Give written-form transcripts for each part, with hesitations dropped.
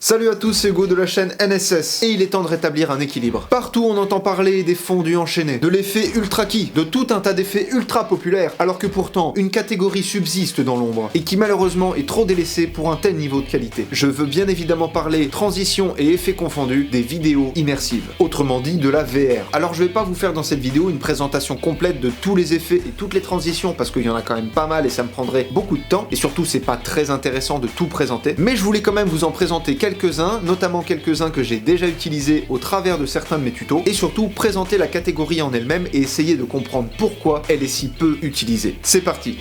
Salut à tous, c'est Hugo de la chaîne NSS, et il est temps de rétablir un équilibre. Partout on entend parler des fondus enchaînés, de l'effet ultra key, de tout un tas d'effets ultra populaires, alors que pourtant une catégorie subsiste dans l'ombre, et qui malheureusement est trop délaissée pour un tel niveau de qualité. Je veux bien évidemment parler transition et effets confondus des vidéos immersives, autrement dit de la VR. Alors je vais pas vous faire dans cette vidéo une présentation complète de tous les effets et toutes les transitions, parce qu'il y en a quand même pas mal et ça me prendrait beaucoup de temps, et surtout c'est pas très intéressant de tout présenter, mais je voulais quand même vous en présenter quelques-uns, notamment quelques-uns que j'ai déjà utilisés au travers de certains de mes tutos, et surtout présenter la catégorie en elle-même et essayer de comprendre pourquoi elle est si peu utilisée. C'est parti!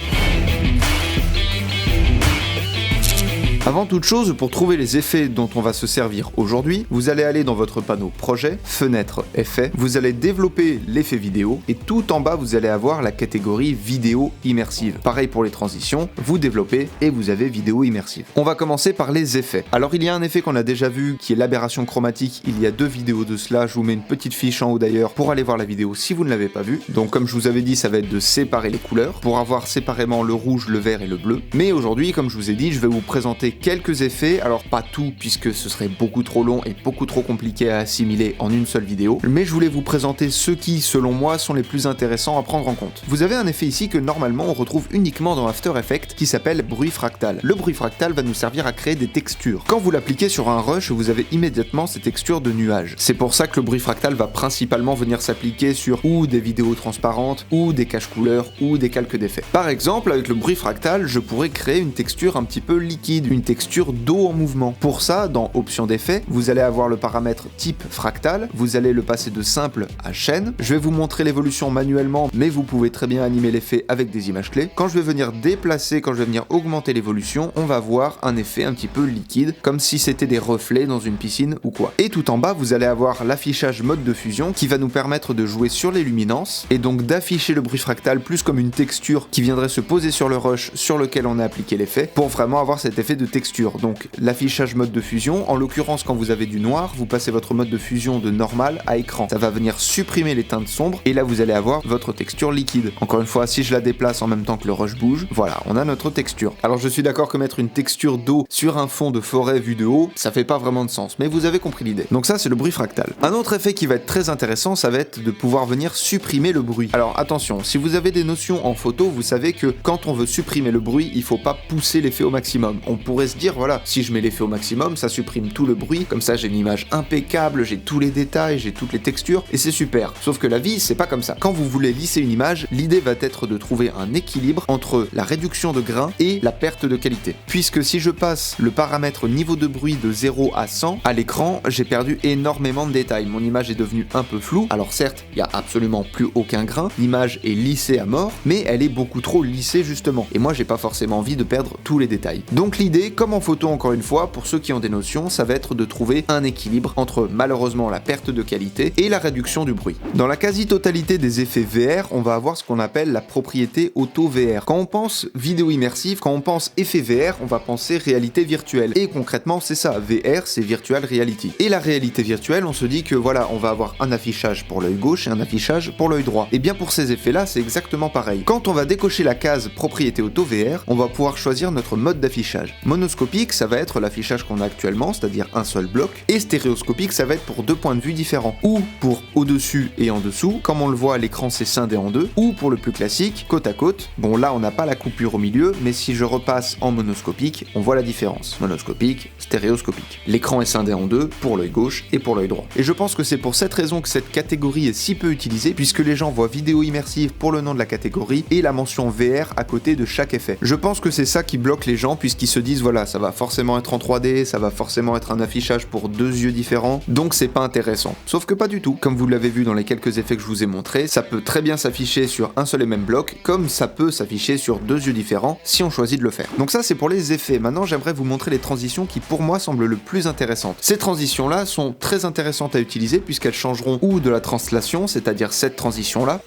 Avant toute chose, pour trouver les effets dont on va se servir aujourd'hui, vous allez aller dans votre panneau Projet, Fenêtre, Effets, vous allez développer l'effet vidéo, et tout en bas vous allez avoir la catégorie vidéo immersive. Pareil pour les transitions, vous développez et vous avez vidéo immersive. On va commencer par les effets. Alors il y a un effet qu'on a déjà vu qui est l'aberration chromatique, il y a 2 vidéos de cela, je vous mets une petite fiche en haut d'ailleurs pour aller voir la vidéo si vous ne l'avez pas vue. Donc comme je vous avais dit, ça va être de séparer les couleurs, pour avoir séparément le rouge, le vert et le bleu. Mais aujourd'hui, comme je vous ai dit, je vais vous présenter quelques effets, alors pas tout puisque ce serait beaucoup trop long et beaucoup trop compliqué à assimiler en une seule vidéo, mais je voulais vous présenter ceux qui, selon moi, sont les plus intéressants à prendre en compte. Vous avez un effet ici que normalement on retrouve uniquement dans After Effects qui s'appelle bruit fractal. Le bruit fractal va nous servir à créer des textures. Quand vous l'appliquez sur un rush, vous avez immédiatement ces textures de nuages. C'est pour ça que le bruit fractal va principalement venir s'appliquer sur ou des vidéos transparentes, ou des caches couleurs, ou des calques d'effets. Par exemple, avec le bruit fractal, je pourrais créer une texture un petit peu liquide, une texture d'eau en mouvement. Pour ça, dans Options d'effet, vous allez avoir le paramètre type fractal, vous allez le passer de simple à chaîne. Je vais vous montrer l'évolution manuellement, mais vous pouvez très bien animer l'effet avec des images clés. Quand je vais venir déplacer, quand je vais venir augmenter l'évolution, on va voir un effet un petit peu liquide, comme si c'était des reflets dans une piscine ou quoi. Et tout en bas, vous allez avoir l'affichage mode de fusion qui va nous permettre de jouer sur les luminances, et donc d'afficher le bruit fractal plus comme une texture qui viendrait se poser sur le rush sur lequel on a appliqué l'effet, pour vraiment avoir cet effet de texture. Donc l'affichage mode de fusion, en l'occurrence quand vous avez du noir, vous passez votre mode de fusion de normal à écran. Ça va venir supprimer les teintes sombres et là vous allez avoir votre texture liquide. Encore une fois, si je la déplace en même temps que le rush bouge, voilà, on a notre texture. Alors je suis d'accord que mettre une texture d'eau sur un fond de forêt vu de haut, ça fait pas vraiment de sens, mais vous avez compris l'idée. Donc ça c'est le bruit fractal. Un autre effet qui va être très intéressant, ça va être de pouvoir venir supprimer le bruit. Alors attention, si vous avez des notions en photo, vous savez que quand on veut supprimer le bruit, il faut pas pousser l'effet au maximum. On pourrait se dire, voilà, si je mets l'effet au maximum, ça supprime tout le bruit, comme ça j'ai une image impeccable, j'ai tous les détails, j'ai toutes les textures, et c'est super. Sauf que la vie, c'est pas comme ça. Quand vous voulez lisser une image, l'idée va être de trouver un équilibre entre la réduction de grain et la perte de qualité. Puisque si je passe le paramètre niveau de bruit de 0 à 100, à l'écran, j'ai perdu énormément de détails. Mon image est devenue un peu floue, alors certes, il y a absolument plus aucun grain, l'image est lissée à mort, mais elle est beaucoup trop lissée justement. Et moi, j'ai pas forcément envie de perdre tous les détails. Donc l'idée, comme en photo encore une fois, pour ceux qui ont des notions, ça va être de trouver un équilibre entre malheureusement la perte de qualité et la réduction du bruit. Dans la quasi-totalité des effets VR, on va avoir ce qu'on appelle la propriété auto-VR. Quand on pense vidéo immersive, quand on pense effet VR, on va penser réalité virtuelle. Et concrètement, c'est ça, VR, c'est Virtual Reality. Et la réalité virtuelle, on se dit que voilà, on va avoir un affichage pour l'œil gauche et un affichage pour l'œil droit. Et bien pour ces effets-là, c'est exactement pareil. Quand on va décocher la case propriété auto-VR, on va pouvoir choisir notre mode d'affichage. Monoscopique, ça va être l'affichage qu'on a actuellement, c'est-à-dire un seul bloc, et stéréoscopique, ça va être pour 2 points de vue différents, ou pour au-dessus et en dessous, comme on le voit à l'écran c'est scindé en deux, ou pour le plus classique, côte à côte. Bon là on n'a pas la coupure au milieu, mais si je repasse en monoscopique, on voit la différence. Monoscopique, stéréoscopique. L'écran est scindé en deux pour l'œil gauche et pour l'œil droit. Et je pense que c'est pour cette raison que cette catégorie est si peu utilisée, puisque les gens voient vidéo immersive pour le nom de la catégorie et la mention VR à côté de chaque effet. Je pense que c'est ça qui bloque les gens, puisqu'ils se disent voilà, ça va forcément être en 3D, ça va forcément être un affichage pour 2 yeux différents, donc c'est pas intéressant. Sauf que pas du tout. Comme vous l'avez vu dans les quelques effets que je vous ai montrés, ça peut très bien s'afficher sur un seul et même bloc, comme ça peut s'afficher sur 2 yeux différents si on choisit de le faire. Donc ça c'est pour les effets. Maintenant j'aimerais vous montrer les transitions qui pour moi semblent le plus intéressantes. Ces transitions là sont très intéressantes à utiliser puisqu'elles changeront ou de la translation, c'est-à-dire cette transition là,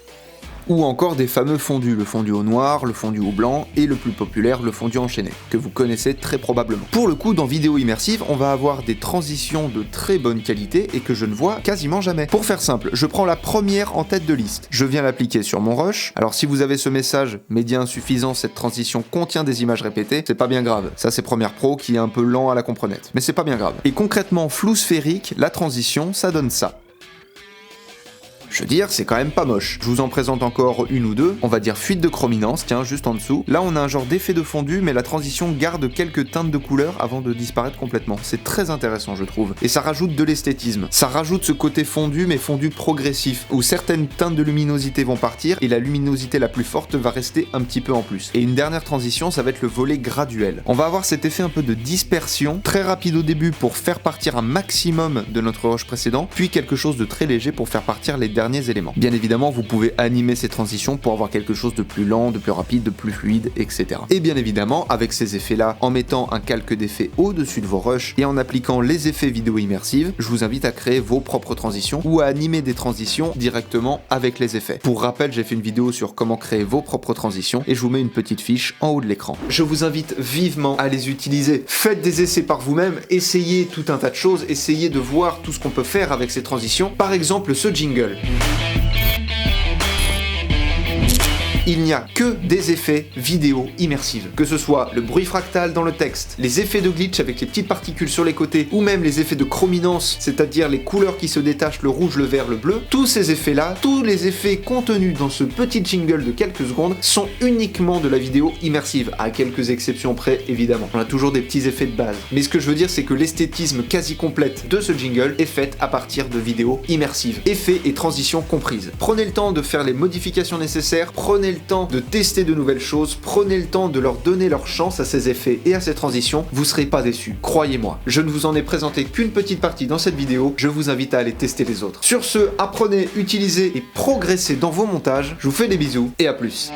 ou encore des fameux fondus, le fondu au noir, le fondu au blanc et le plus populaire, le fondu enchaîné, que vous connaissez très probablement. Pour le coup, dans vidéo immersive, on va avoir des transitions de très bonne qualité et que je ne vois quasiment jamais. Pour faire simple, je prends la première en tête de liste, je viens l'appliquer sur mon rush. Alors si vous avez ce message média insuffisant, cette transition contient des images répétées, c'est pas bien grave. Ça c'est Premiere Pro qui est un peu lent à la comprenette, mais c'est pas bien grave. Et concrètement, flou sphérique, la transition, ça donne ça. Je veux dire, c'est quand même pas moche. Je vous en présente encore une ou deux. On va dire fuite de chrominance, tiens, juste en dessous. Là, on a un genre d'effet de fondu, mais la transition garde quelques teintes de couleurs avant de disparaître complètement. C'est très intéressant, je trouve. Et ça rajoute de l'esthétisme. Ça rajoute ce côté fondu, mais fondu progressif, où certaines teintes de luminosité vont partir, et la luminosité la plus forte va rester un petit peu en plus. Et une dernière transition, ça va être le volet graduel. On va avoir cet effet un peu de dispersion, très rapide au début pour faire partir un maximum de notre rush précédent, puis quelque chose de très léger pour faire partir les derniers éléments. Bien évidemment, vous pouvez animer ces transitions pour avoir quelque chose de plus lent, de plus rapide, de plus fluide, etc. Et bien évidemment, avec ces effets-là, en mettant un calque d'effet au-dessus de vos rushs et en appliquant les effets vidéo immersives, je vous invite à créer vos propres transitions ou à animer des transitions directement avec les effets. Pour rappel, j'ai fait une vidéo sur comment créer vos propres transitions et je vous mets une petite fiche en haut de l'écran. Je vous invite vivement à les utiliser. Faites des essais par vous-même, essayez tout un tas de choses, essayez de voir tout ce qu'on peut faire avec ces transitions. Par exemple, ce jingle. Il n'y a que des effets vidéo immersives. Que ce soit le bruit fractal dans le texte, les effets de glitch avec les petites particules sur les côtés, ou même les effets de chrominance, c'est-à-dire les couleurs qui se détachent, le rouge, le vert, le bleu, tous ces effets-là, tous les effets contenus dans ce petit jingle de quelques secondes sont uniquement de la vidéo immersive, à quelques exceptions près évidemment. On a toujours des petits effets de base. Mais ce que je veux dire, c'est que l'esthétisme quasi complète de ce jingle est faite à partir de vidéos immersives, effets et transitions comprises. Prenez le temps de faire les modifications nécessaires, prenez le temps de tester de nouvelles choses, prenez le temps de leur donner leur chance à ces effets et à ces transitions, vous serez pas déçus, croyez-moi. Je ne vous en ai présenté qu'une petite partie dans cette vidéo, je vous invite à aller tester les autres. Sur ce, apprenez, utilisez et progressez dans vos montages, je vous fais des bisous et à plus.